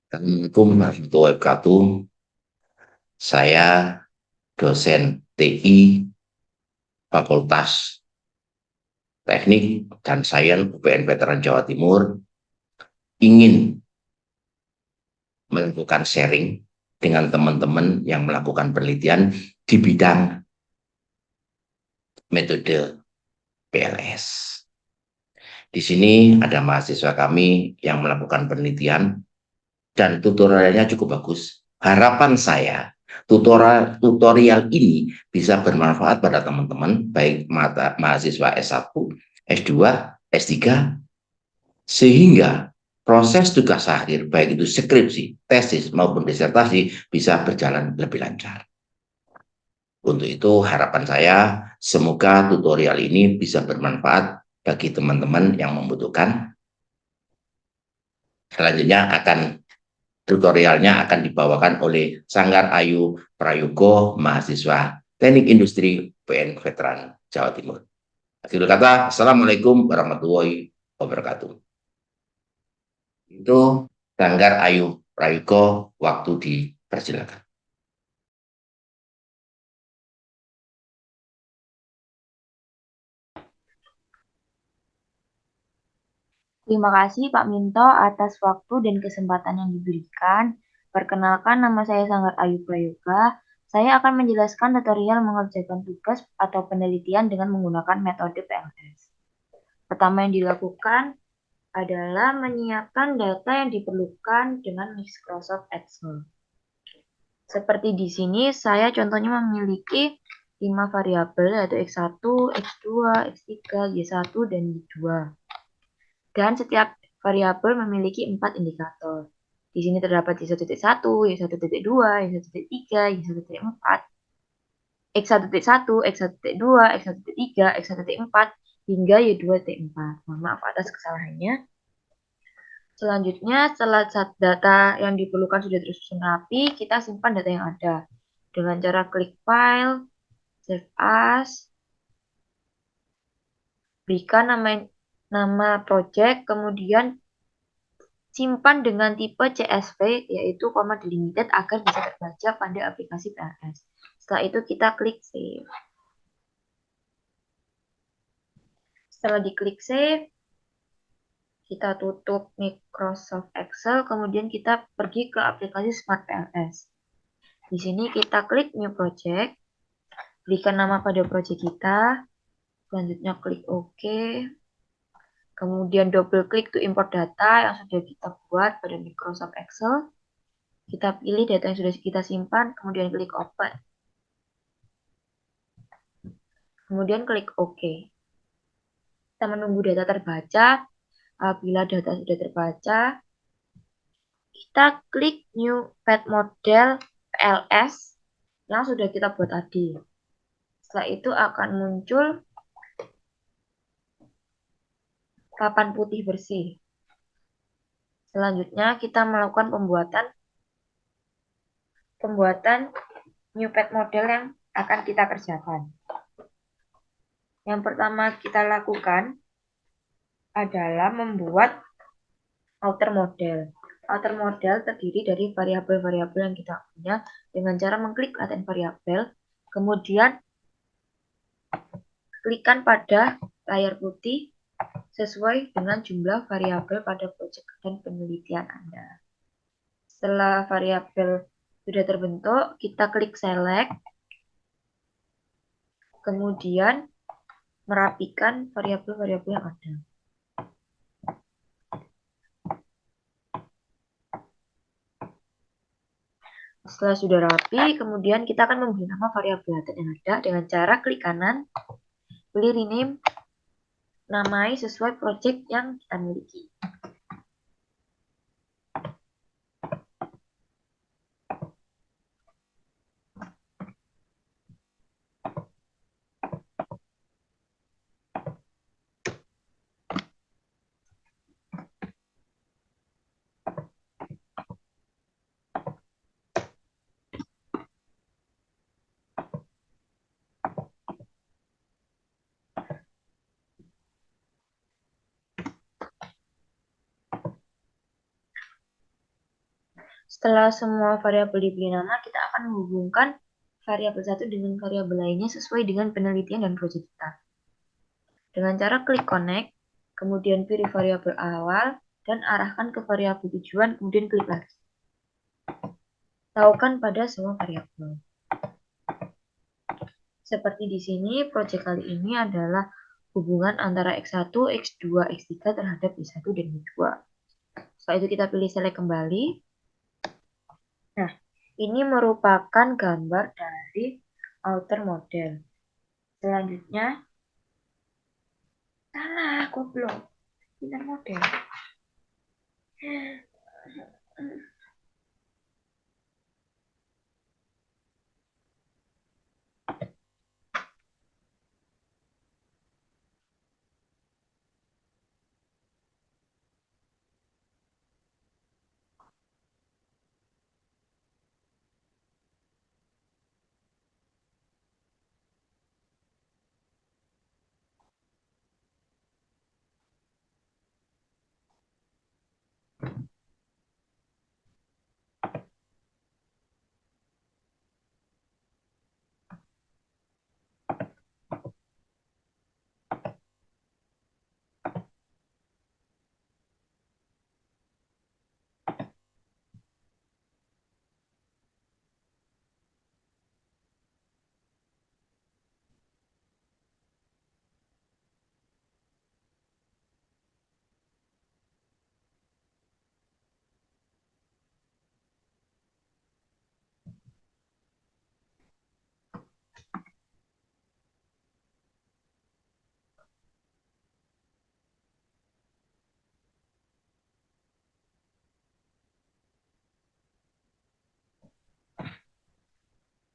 Assalamualaikum warahmatullahi wabarakatuh. Saya dosen TI Fakultas Teknik dan Sains UPN Veteran Jawa Timur ingin melakukan sharing dengan teman-teman yang melakukan penelitian di bidang metode PLS. Di sini ada mahasiswa kami yang melakukan penelitian dan tutorialnya cukup bagus. Harapan saya tutorial ini bisa bermanfaat pada teman-teman baik mahasiswa S1, S2, S3 sehingga proses tugas akhir baik itu skripsi, tesis maupun disertasi bisa berjalan lebih lancar. Untuk itu harapan saya semoga tutorial ini bisa bermanfaat bagi teman-teman yang membutuhkan. Selanjutnya tutorialnya akan dibawakan oleh Sanggar Ayu Prayogo, mahasiswa Teknik Industri UPN Veteran Jawa Timur. Akhir kata, Assalamualaikum warahmatullahi wabarakatuh. Itu Sanggar Ayu Prayogo, waktu dipersilakan. Terima kasih Pak Minto atas waktu dan kesempatan yang diberikan. Perkenalkan, nama saya Sanggar Ayu Prayoga. Saya akan menjelaskan tutorial mengerjakan tugas atau penelitian dengan menggunakan metode PLS. Pertama yang dilakukan adalah menyiapkan data yang diperlukan dengan Microsoft Excel. Seperti di sini, saya contohnya memiliki 5 variabel yaitu X1, X2, X3, Y1, dan Y2. Dan setiap variabel memiliki 4 indikator. Di sini terdapat Y1.1, Y1.2, Y1.3, Y1.4, X1.1, X1.2, X1.3, X1.4, hingga Y2.4. Mohon maaf atas kesalahannya. Selanjutnya, setelah data yang diperlukan sudah tersusun rapi, kita simpan data yang ada. Dengan cara klik file, save as, berikan nama project, kemudian simpan dengan tipe CSV, yaitu koma delimited agar bisa terbaca pada aplikasi PLS. Setelah itu kita klik save. Setelah diklik save, kita tutup Microsoft Excel, kemudian kita pergi ke aplikasi Smart PLS. Di sini kita klik New Project, berikan nama pada project kita, selanjutnya klik OK, kemudian double klik to import data yang sudah kita buat pada Microsoft Excel. Kita pilih data yang sudah kita simpan, kemudian klik Open. Kemudian klik OK. Kita menunggu data terbaca. Apabila data sudah terbaca, kita klik New Pet Model PLS yang sudah kita buat tadi. Setelah itu akan muncul papan putih bersih. Selanjutnya kita melakukan pembuatan New Pet Model yang akan kita kerjakan. Yang pertama kita lakukan adalah membuat outer model. Outer model terdiri dari variabel-variabel yang kita punya dengan cara mengklik laten variabel, kemudian klikkan pada layar putih sesuai dengan jumlah variabel pada proyek dan penelitian Anda. Setelah variabel sudah terbentuk, kita klik select, kemudian merapikan variabel-variabel yang ada. Setelah sudah rapi, kemudian kita akan memberi nama variabel laten yang ada dengan cara klik kanan, pilih rename, namai sesuai project yang kita miliki. Setelah semua variabel diberi nama, kita akan menghubungkan variabel satu dengan variabel lainnya sesuai dengan penelitian dan proyek kita. Dengan cara klik connect, kemudian pilih variabel awal, dan arahkan ke variabel tujuan, kemudian klik lagi. Tahukan pada semua variabel. Seperti di sini, proyek kali ini adalah hubungan antara X1, X2, X3 terhadap Y1 dan Y2. Setelah itu kita pilih select kembali. Nah, ini merupakan gambar dari outer model. Selanjutnya, salah, goblok. Inner model.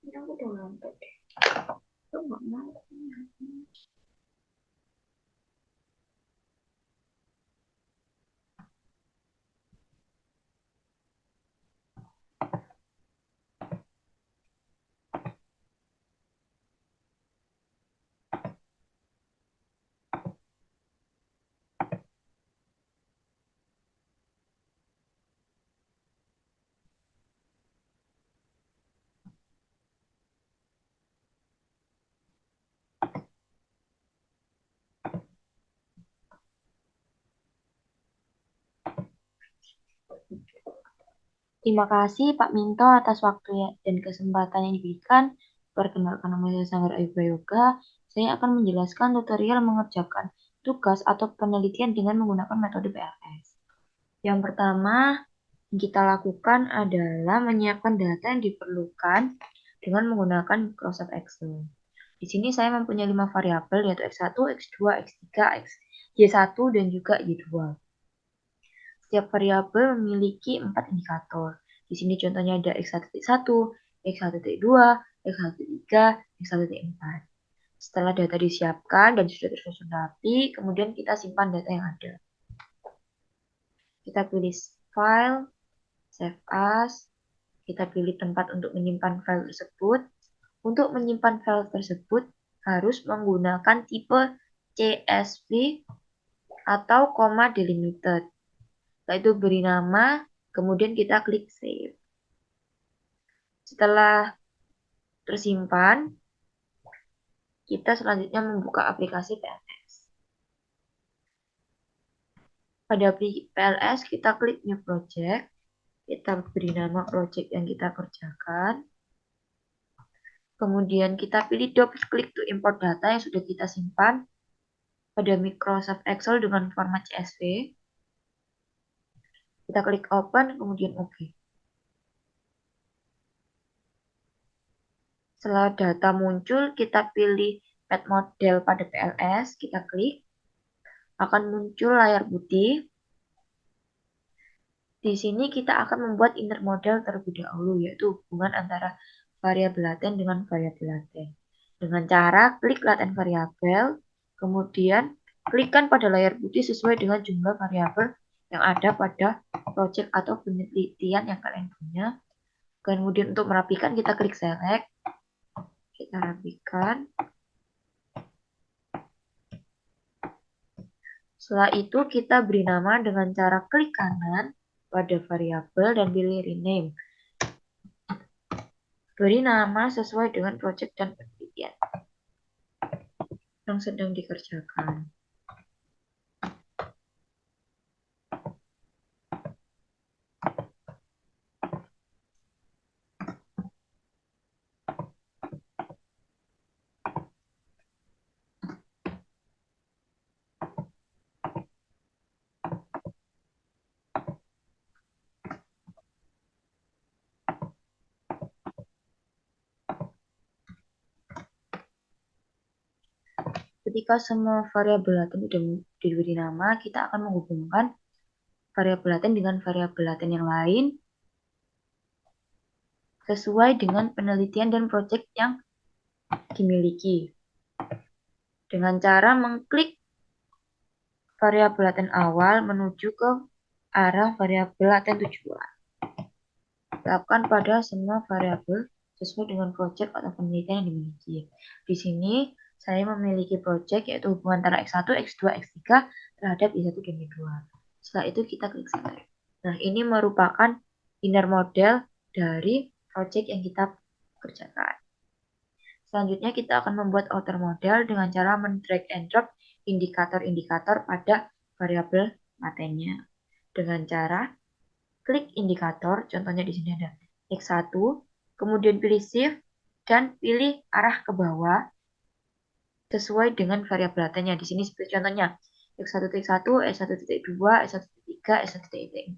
Ini aku udah nonton deh. Itu nggak mau. Terima kasih Pak Minto atas waktu dan kesempatan yang diberikan. Perkenalkan nama saya Sanggar Ayu Prayoga. Saya akan menjelaskan tutorial mengerjakan tugas atau penelitian dengan menggunakan metode PLS. Yang pertama yang kita lakukan adalah menyiapkan data yang diperlukan dengan menggunakan Microsoft Excel. Di sini saya mempunyai 5 variabel yaitu X1, X2, X3, Y1, dan juga Y2. Setiap variabel memiliki 4 indikator. Di sini contohnya ada X1.1, X1.2, X1.3, X1.4. Setelah data disiapkan dan sudah tersusun rapi, kemudian kita simpan data yang ada. Kita pilih file, save as, kita pilih tempat untuk menyimpan file tersebut. Untuk menyimpan file tersebut harus menggunakan tipe CSV atau comma delimited. Setelah itu beri nama, kemudian kita klik save. Setelah tersimpan, kita selanjutnya membuka aplikasi PLS. Pada PLS, kita klik New Project. Kita beri nama project yang kita kerjakan. Kemudian kita pilih double klik to import data yang sudah kita simpan pada Microsoft Excel dengan format CSV. Kita klik open, kemudian OK. Setelah data muncul, kita pilih Pet Model pada PLS, kita klik. Akan muncul layar putih. Di sini kita akan membuat inner model terlebih dahulu, yaitu hubungan antara variabel laten dengan variabel laten. Dengan cara klik laten variabel, kemudian klikkan pada layar putih sesuai dengan jumlah variabel yang ada pada project atau penelitian yang kalian punya. Kemudian untuk merapikan kita klik select, kita rapikan. Setelah itu kita beri nama dengan cara klik kanan, pada variabel dan pilih rename. Beri nama sesuai dengan project dan penelitian yang sedang dikerjakan. Ketika semua variabel laten sudah diberi nama, kita akan menghubungkan variabel laten dengan variabel laten yang lain sesuai dengan penelitian dan proyek yang dimiliki. Dengan cara mengklik variabel laten awal menuju ke arah variabel laten tujuan. Lakukan pada semua variabel sesuai dengan proyek atau penelitian yang dimiliki. Di sini saya memiliki proyek yaitu hubungan antara X1, X2, X3 terhadap Y1 dan Y2. Setelah itu kita klik save. Nah, ini merupakan inner model dari proyek yang kita kerjakan. Selanjutnya kita akan membuat outer model dengan cara men-drag and drop indikator-indikator pada variabel latennya. Dengan cara klik indikator, contohnya di sini ada X1, kemudian pilih shift dan pilih arah ke bawah sesuai dengan variabel latennya. Di sini seperti contohnya X1.1, S1.2, S1.3, S1.4.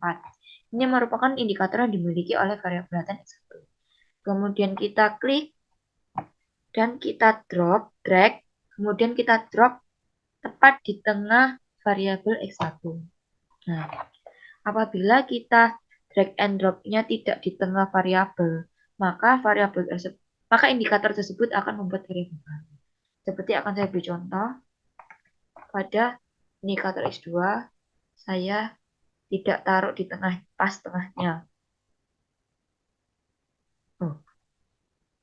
Ini merupakan indikator yang dimiliki oleh variabel laten X1. Kemudian kita klik dan kita drag, kemudian kita drop tepat di tengah variabel X1. Nah, apabila kita drag and drop-nya tidak di tengah variabel, maka indikator tersebut akan membuat variabel baru. Seperti akan saya beri contoh pada indikator X2, saya tidak taruh di tengah, pas tengahnya.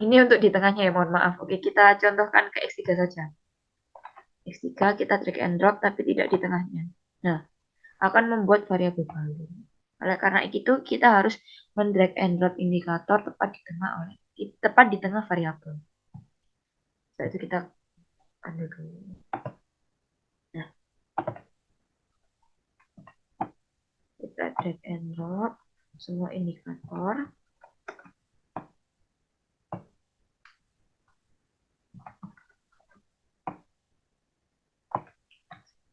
Ini untuk di tengahnya ya, mohon maaf. Oke, kita contohkan ke X3 saja. X3 kita drag and drop tapi tidak di tengahnya. Nah, akan membuat variabel baru. Oleh karena itu, kita harus men-drag and drop indikator tepat di tengah variabel. Setelah itu kita ambil dulu. Nah, kita drag and drop semua indikator.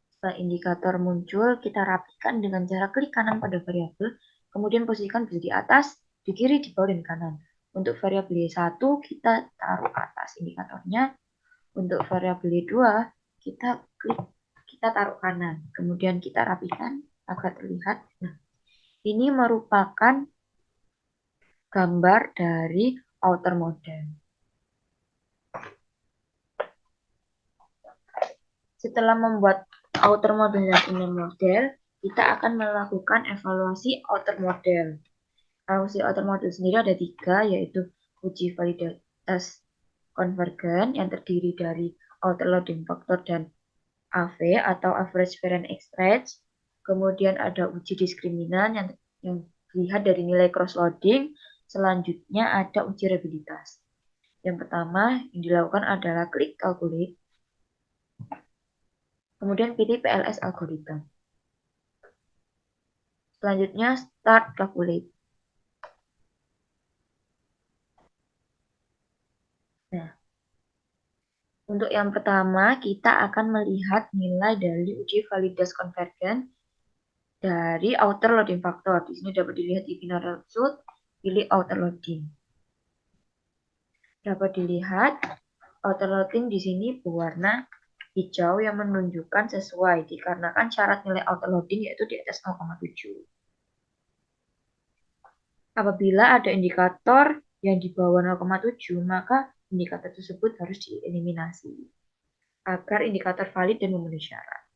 Setelah indikator muncul, kita rapikan dengan cara klik kanan pada variabel, kemudian posisikan bisa di atas, di kiri, di bawah, dan kanan. Untuk variabel Y1, kita taruh atas indikatornya. Untuk variabel Y2, kita taruh kanan. Kemudian kita rapikan agar terlihat. Nah, ini merupakan gambar dari outer model. Setelah membuat outer model dan inner model, kita akan melakukan evaluasi outer model. Evaluasi outer model sendiri ada 3, yaitu uji validitas konvergen yang terdiri dari outer loading factor dan AV atau average variance exchange. Kemudian ada uji diskriminan yang dilihat dari nilai cross loading. Selanjutnya ada uji reliabilitas. Yang pertama yang dilakukan adalah klik calculate. Kemudian pilih PLS algorithm. Selanjutnya start calculate. Nah, untuk yang pertama kita akan melihat nilai dari uji validitas konvergen dari outer loading factor. Di sini dapat dilihat di final result, pilih outer loading. Dapat dilihat outer loading di sini berwarna hijau yang menunjukkan sesuai dikarenakan syarat nilai outer loading yaitu di atas 0,7. Apabila ada indikator yang di bawah 0,7, maka indikator tersebut harus dieliminasi agar indikator valid dan memenuhi syarat.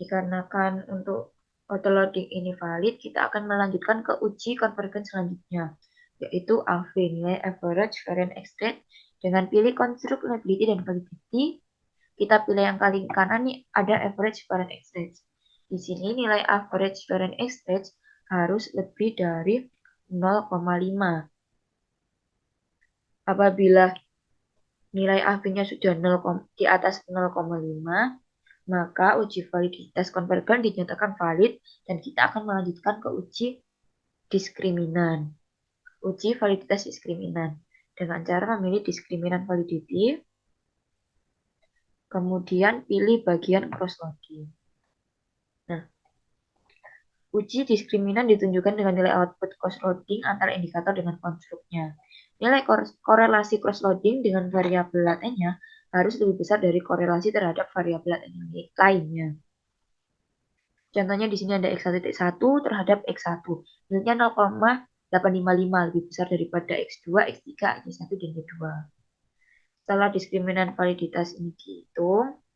Dikarenakan untuk outer loading ini valid, kita akan melanjutkan ke uji konvergen selanjutnya, yaitu AV, nilai average variance exchange. Dengan pilih construct reliability dan validity, kita pilih yang paling kanan nih ada average variance exchange. Di sini nilai average variance exchange harus lebih dari 0,5. Apabila nilai AB-nya sudah 0, di atas 0,5, maka uji validitas konvergen dinyatakan valid dan kita akan melanjutkan ke uji diskriminan. Uji validitas diskriminan dengan cara memilih diskriminan validity, kemudian pilih bagian cross-loading. Nah, uji diskriminan ditunjukkan dengan nilai output cross-loading antara indikator dengan konstruknya. Nilai korelasi cross-loading dengan variabel latennya harus lebih besar dari korelasi terhadap variabel laten lainnya. Contohnya di sini ada X1.1 terhadap X1. Nilainya 0,855 lebih besar daripada X2, X3, X1, dan Y2. Setelah diskriminan validitas ini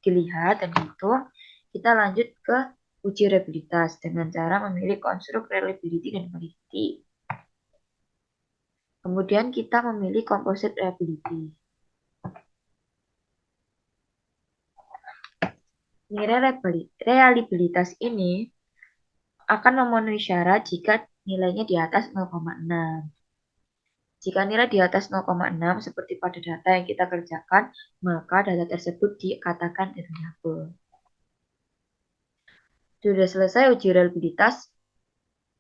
dilihat dan dihitung, kita lanjut ke uji reliabilitas dengan cara memilih konstruk reliability dan validity. Kemudian kita memilih composite reliability. Nilai reliabilitas ini akan memenuhi syarat jika nilainya di atas 0,6. Jika nilai di atas 0,6 seperti pada data yang kita kerjakan, maka data tersebut dikatakan reliable. Sudah selesai uji reliabilitas,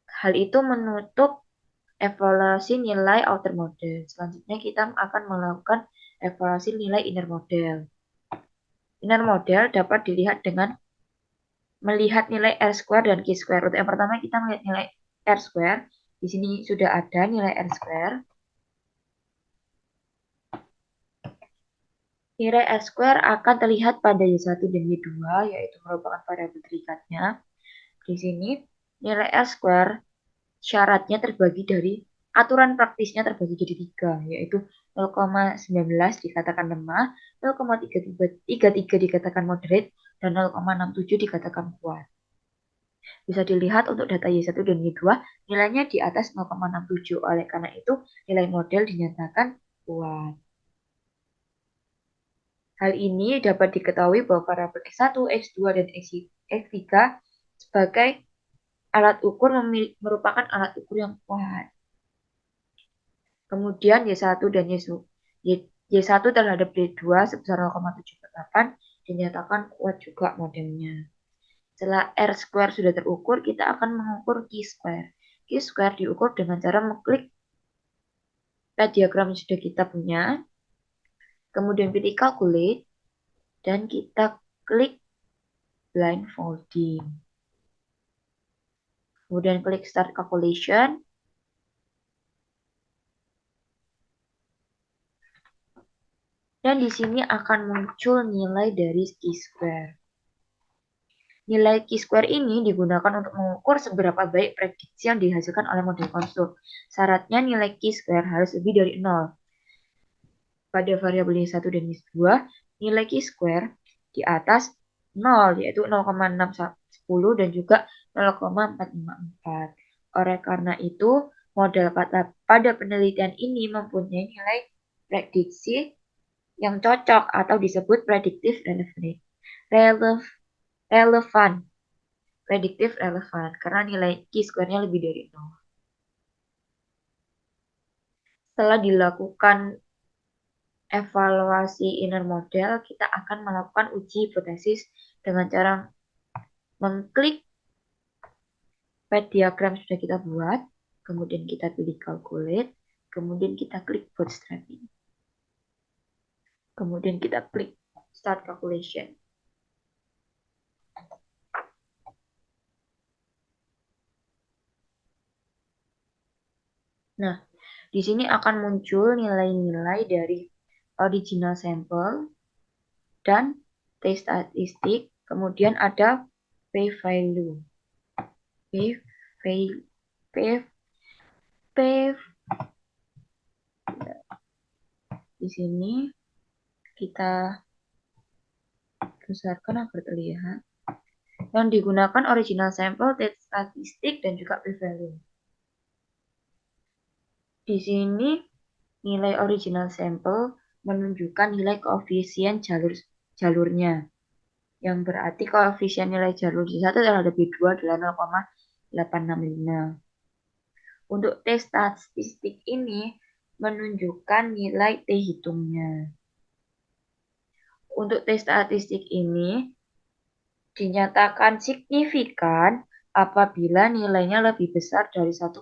hal itu menutup evaluasi nilai outer model. Selanjutnya kita akan melakukan evaluasi nilai inner model. Inner model dapat dilihat dengan melihat nilai R square dan Q square. Untuk yang pertama kita melihat nilai R square. Di sini sudah ada nilai R square. Nilai R square akan terlihat pada Y1 dan Y2, yaitu merupakan variabel terikatnya. Di sini nilai R square syaratnya terbagi dari aturan praktisnya terbagi jadi 3, yaitu 0,19 dikatakan lemah, 0,33 dikatakan moderate, dan 0,67 dikatakan kuat. Bisa dilihat untuk data Y1 dan Y2 nilainya di atas 0,67. Oleh karena itu nilai model dinyatakan kuat. Hal ini dapat diketahui bahwa variabel X1, X2, dan X3 sebagai alat ukur merupakan alat ukur yang kuat. Kemudian Y1 dan Y1 terhadap Y2 sebesar 0,78 dinyatakan kuat juga modelnya. Setelah R square sudah terukur, kita akan mengukur Q square. Q square diukur dengan cara mengklik pad diagram yang sudah kita punya, kemudian pilih calculate, dan kita klik blindfolding. Kemudian klik start calculation. Dan di sini akan muncul nilai dari Q-square. Nilai Q-square ini digunakan untuk mengukur seberapa baik prediksi yang dihasilkan oleh model konstruk. Syaratnya nilai Q-square harus lebih dari 0. Pada variabel Y1 dan Y2, nilai Q-square di atas 0, yaitu 0,610 dan juga 0,454. Oleh karena itu, model pada penelitian ini mempunyai nilai prediksi yang cocok atau disebut predictive relevan. Predictive relevan karena nilai Q-square-nya lebih dari 0. Setelah dilakukan evaluasi inner model, kita akan melakukan uji hipotesis dengan cara mengklik pad diagram yang sudah kita buat, kemudian kita pilih calculate, kemudian kita klik bootstrapping. Kemudian kita klik start calculation. Nah, di sini akan muncul nilai-nilai dari original sample dan t-statistik, kemudian ada p-value. Di sini kita besarkan agar terlihat. Yang digunakan original sample, t-statistik, dan juga p-value. Di sini nilai original sample menunjukkan nilai koefisien jalurnya. yang berarti koefisien nilai jalur D1 terhadap D2 adalah 0,865. Untuk T statistik ini menunjukkan nilai T hitungnya. Untuk T statistik ini dinyatakan signifikan apabila nilainya lebih besar dari 1,96.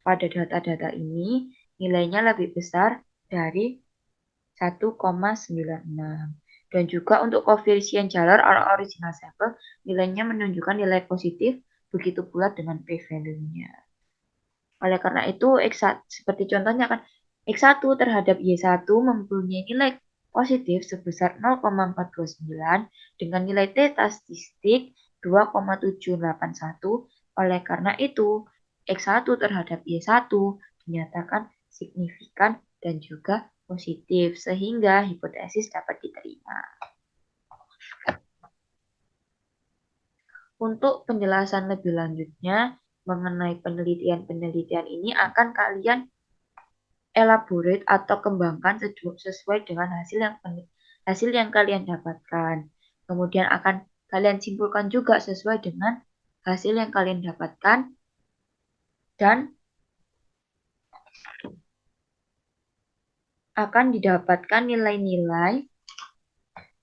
Pada data-data ini, nilainya lebih besar dari 1,96. Dan juga untuk koefisien jalur original sample, nilainya menunjukkan nilai positif, begitu pula dengan p-value-nya. Oleh karena itu, seperti contohnya kan, X1 terhadap Y1 mempunyai nilai positif sebesar 0,429 dengan nilai T statistik 2,781. Oleh karena itu, X1 terhadap Y1 dinyatakan signifikan dan juga positif, sehingga hipotesis dapat diterima. Untuk penjelasan lebih lanjutnya mengenai penelitian-penelitian ini akan kalian elaborate atau kembangkan sesuai dengan hasil yang kalian dapatkan. Kemudian akan kalian simpulkan juga sesuai dengan hasil yang kalian dapatkan dan akan didapatkan nilai-nilai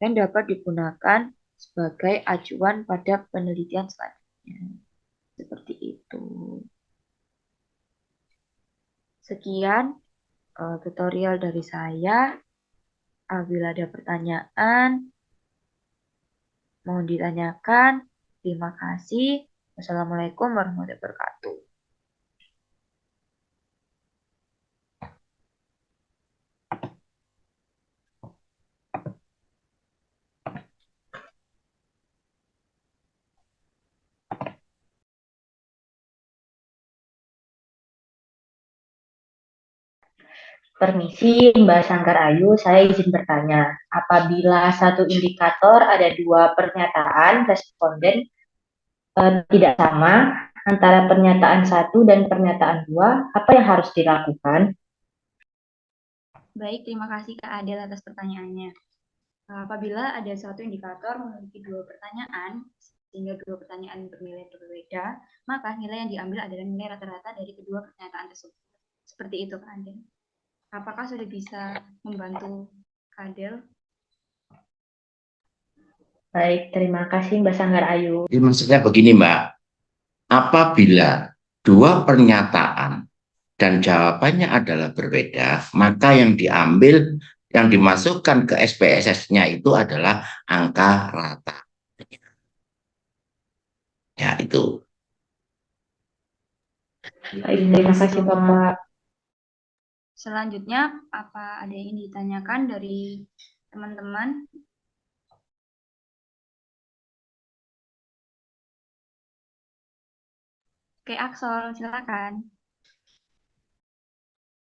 yang dapat digunakan sebagai acuan pada penelitian selanjutnya. Seperti itu. Sekian tutorial dari saya. Apabila ada pertanyaan, mohon ditanyakan. Terima kasih. Wassalamualaikum warahmatullahi wabarakatuh. Permisi, Mbak Sanggar Ayu, saya izin bertanya. Apabila satu indikator ada dua pernyataan responden tidak sama antara pernyataan satu dan pernyataan dua, apa yang harus dilakukan? Baik, terima kasih Kak Adel atas pertanyaannya. Apabila ada satu indikator memiliki dua pertanyaan, sehingga dua pertanyaan bernilai berbeda, maka nilai yang diambil adalah nilai rata-rata dari kedua pernyataan tersebut. Seperti itu, Kak Adel. Apakah sudah bisa membantu Kak Adel? Baik, terima kasih Mbak Sanggar Ayu. Jadi maksudnya begini Mbak, apabila dua pernyataan dan jawabannya adalah berbeda, maka yang diambil, yang dimasukkan ke SPSS-nya itu adalah angka rata. Ya, itu. Baik, terima kasih Bapak. Selanjutnya, apa ada yang ditanyakan dari teman-teman? Oke, Aksol, silakan.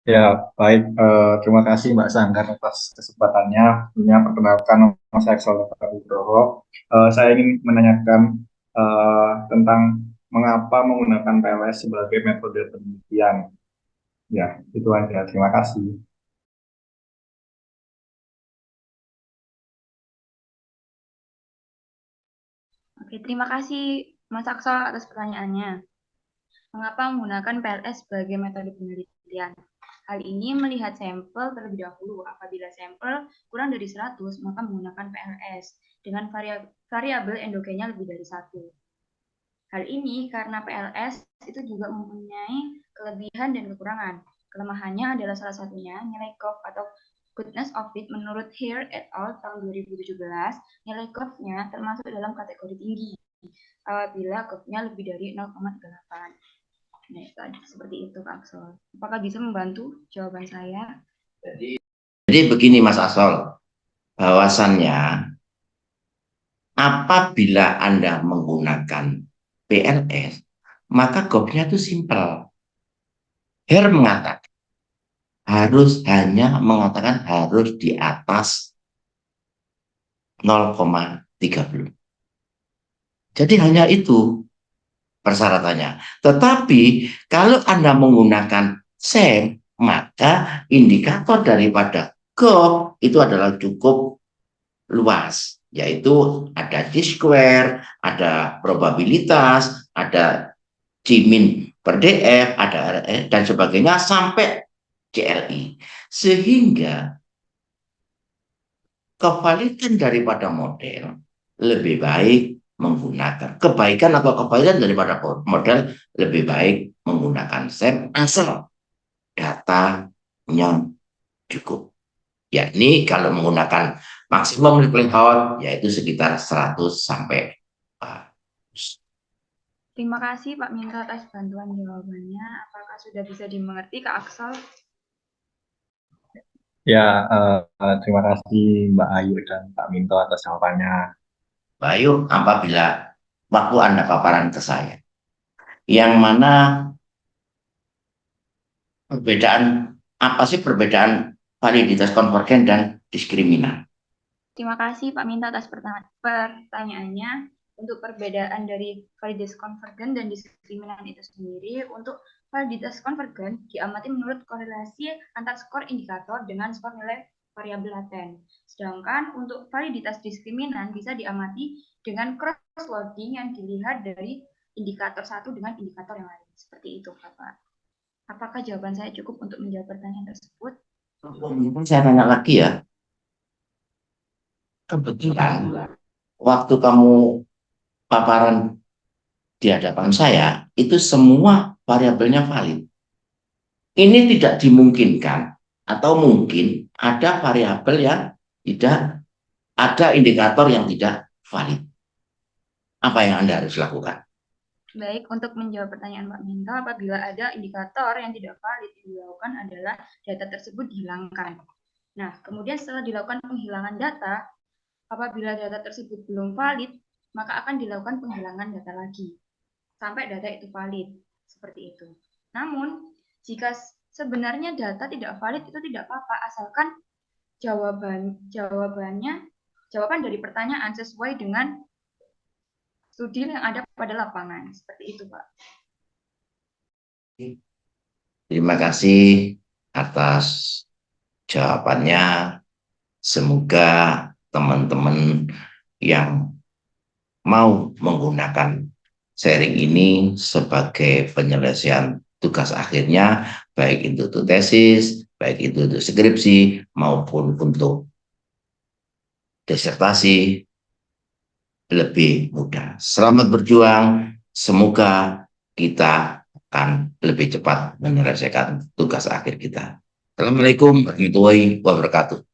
Ya, baik. Terima kasih Mbak Sanggar atas kesempatannya. Sebelumnya perkenalkan nama saya Axel Nugroho. Saya ingin menanyakan tentang mengapa menggunakan PLS sebagai metode penelitian. Ya, itu aja. Terima kasih. Oke, terima kasih Mas Aksol atas pertanyaannya. Mengapa menggunakan PLS sebagai metode penelitian? Hal ini melihat sampel terlebih dahulu. Apabila sampel kurang dari 100, maka menggunakan PLS dengan variabel endogennya lebih dari 1. Hal ini karena PLS itu juga mempunyai kelebihan dan kekurangan. Kelemahannya adalah salah satunya nilai curve atau goodness of fit menurut Here et al. Tahun 2017, nilai curve-nya termasuk dalam kategori tinggi apabila curve-nya lebih dari 0,8. Nah, seperti itu Kak Aksol. Apakah bisa membantu jawaban saya? Jadi begini Mas Asol, bahwasannya apabila Anda menggunakan PLS, maka gopnya itu simpel. Her mengatakan harus di atas 0,30. Jadi hanya itu persyaratannya. Tetapi kalau Anda menggunakan SEM, maka indikator daripada GOP itu adalah cukup luas. yaitu ada D-square, ada probabilitas, ada G-min per DF, ada RE, dan sebagainya, sampai CLI. Sehingga kevalidan daripada model lebih baik menggunakan kebaikan atau kevalidan daripada model lebih baik menggunakan SEM asal datanya cukup. Yakni kalau menggunakan maksimum likelihood yaitu sekitar 100 sampai 100. Terima kasih Pak Minto atas bantuan jawabannya. Apakah sudah bisa dimengerti Kak Aksel? Ya, terima kasih Mbak Ayu dan Pak Minto atas jawabannya. Bayu, apabila waktu Anda paparan ke saya, yang mana perbedaan, apa sih perbedaan validitas konvergen dan diskriminan? Terima kasih Pak Minto atas pertanyaannya. Untuk perbedaan dari validitas konvergen dan diskriminan itu sendiri, untuk validitas konvergen diamati menurut korelasi antar skor indikator dengan skor nilai variabel laten. Sedangkan untuk validitas diskriminan bisa diamati dengan cross-loading yang dilihat dari indikator satu dengan indikator yang lain. Seperti itu, Bapak. Apakah jawaban saya cukup untuk menjawab pertanyaan tersebut? Saya tanya lagi ya. Kebetulan waktu kamu paparan di hadapan saya, itu semua variabelnya valid. Ini tidak dimungkinkan, atau mungkin ada variabel yang tidak, ada indikator yang tidak valid. Apa yang Anda harus lakukan? Baik, untuk menjawab pertanyaan Pak Minto, apabila ada indikator yang tidak valid, yang dilakukan adalah data tersebut dihilangkan. Nah, kemudian setelah dilakukan penghilangan data, apabila data tersebut belum valid, maka akan dilakukan penghilangan data lagi, sampai data itu valid. Seperti itu. Namun, jika sebenarnya data tidak valid, itu tidak apa-apa, asalkan jawaban dari pertanyaan sesuai dengan studi yang ada pada lapangan. Seperti itu, Pak. Terima kasih atas jawabannya. Semoga teman-teman yang mau menggunakan sharing ini sebagai penyelesaian tugas akhirnya, baik itu untuk tesis, baik itu untuk skripsi, maupun untuk disertasi, lebih mudah. Selamat berjuang, semoga kita akan lebih cepat menyelesaikan tugas akhir kita. Assalamualaikum warahmatullahi wabarakatuh.